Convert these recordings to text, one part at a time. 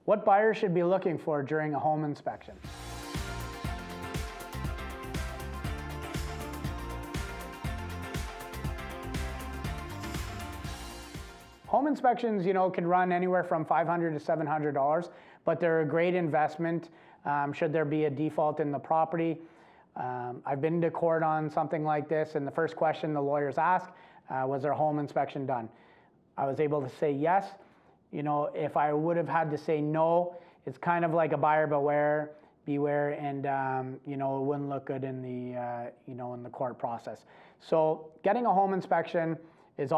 What buyers should be looking for during a home inspection? Home inspections, can run anywhere from $500 to $700, but they're a great investment should there be a default in the property. I've been to court on something like this, and the first question the lawyers ask, was there a home inspection done? I was able to say yes. If I would have had to say no, it's kind of like a buyer beware, and it wouldn't look good in the court process. So getting a home inspection is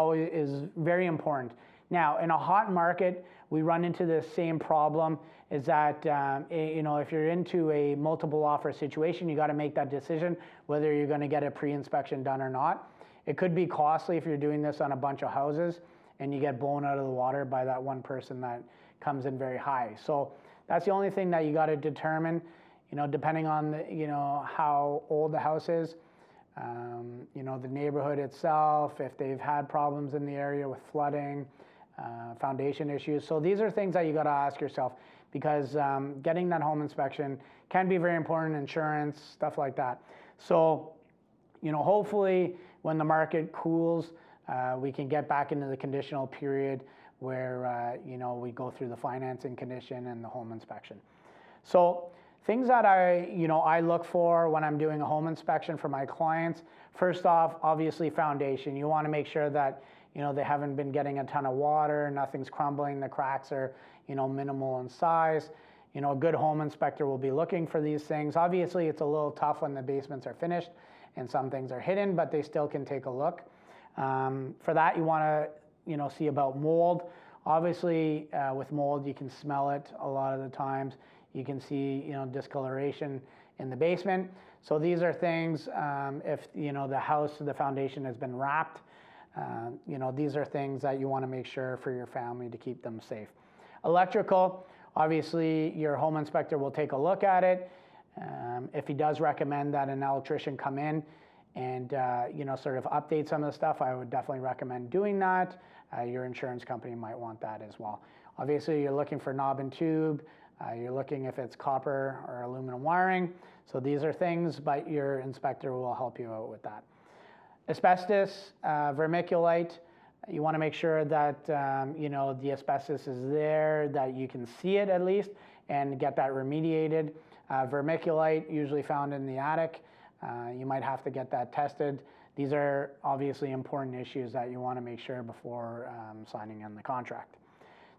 very important. Now, in a hot market, we run into the same problem, is that if you're into a multiple offer situation, you got to make that decision whether you're going to get a pre-inspection done or not. It could be costly if you're doing this on a bunch of houses and you get blown out of the water by that one person that comes in very high. So that's the only thing that you got to determine, depending on how old the house is, the neighborhood itself, if they've had problems in the area with flooding, foundation issues. So these are things that you got to ask yourself, because getting that home inspection can be very important, insurance, stuff like that. So, hopefully when the market cools, we can get back into the conditional period where, we go through the financing condition and the home inspection. So things that I look for when I'm doing a home inspection for my clients, first off, obviously foundation. You want to make sure that, they haven't been getting a ton of water, nothing's crumbling, the cracks are, minimal in size. A good home inspector will be looking for these things. Obviously, it's a little tough when the basements are finished and some things are hidden, but they still can take a look. For that, you want to, see about mold. Obviously, with mold, you can smell it a lot of the times. You can see, discoloration in the basement. So these are things, if, the foundation has been wrapped, these are things that you want to make sure for your family to keep them safe. Electrical, obviously, your home inspector will take a look at it. If he does recommend that an electrician come in and, sort of update some of the stuff, I would definitely recommend doing that. Your insurance company might want that as well. Obviously, you're looking for knob and tube. You're looking if it's copper or aluminum wiring. So these are things, but your inspector will help you out with that. Asbestos, vermiculite, you want to make sure that the asbestos is there, that you can see it at least, and get that remediated. Vermiculite, usually found in the attic. You might have to get that tested. These are obviously important issues that you want to make sure before signing on the contract.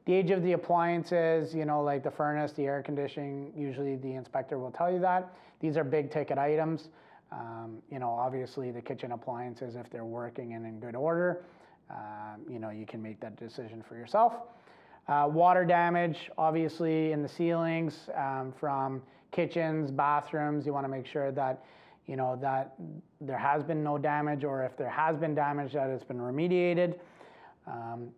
The age of the appliances, like the furnace, the air conditioning, usually the inspector will tell you that. These are big ticket items. Obviously the kitchen appliances, if they're working and in good order, you can make that decision for yourself. Water damage, obviously in the ceilings, from kitchens, bathrooms, you want to make sure that, that there has been no damage, or if there has been damage, that it's been remediated.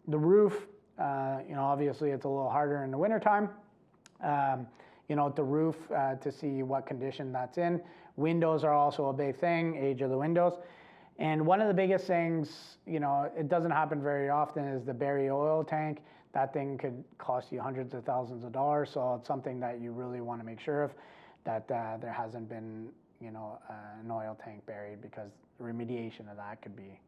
The roof, obviously it's a little harder in the wintertime. The roof to see what condition that's in. Windows are also a big thing, age of the windows. And one of the biggest things, it doesn't happen very often, is the buried oil tank. That thing could cost you hundreds of thousands of dollars, so it's something that you really want to make sure of, that there hasn't been, an oil tank buried, because remediation of that could be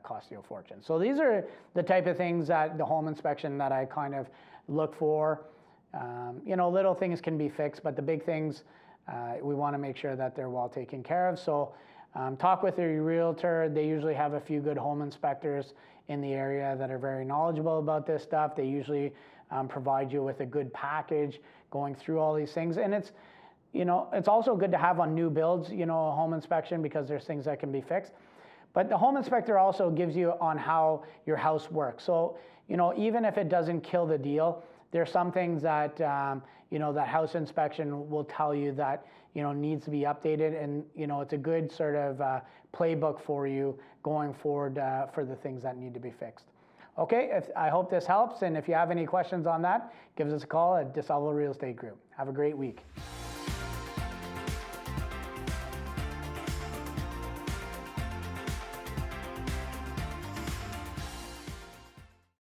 cost you a fortune. So these are the type of things that the home inspection that I kind of look for. Little things can be fixed, but the big things, we want to make sure that they're well taken care of. So talk with your realtor. They usually have a few good home inspectors in the area that are very knowledgeable about this stuff. They usually provide you with a good package going through all these things. And it's, it's also good to have on new builds, a home inspection, because there's things that can be fixed. But the home inspector also gives you on how your house works. So, even if it doesn't kill the deal, there's some things that, that house inspection will tell you that, needs to be updated. And, it's a good sort of playbook for you going forward for the things that need to be fixed. Okay, I hope this helps. And if you have any questions on that, give us a call at Salvo Real Estate Group. Have a great week.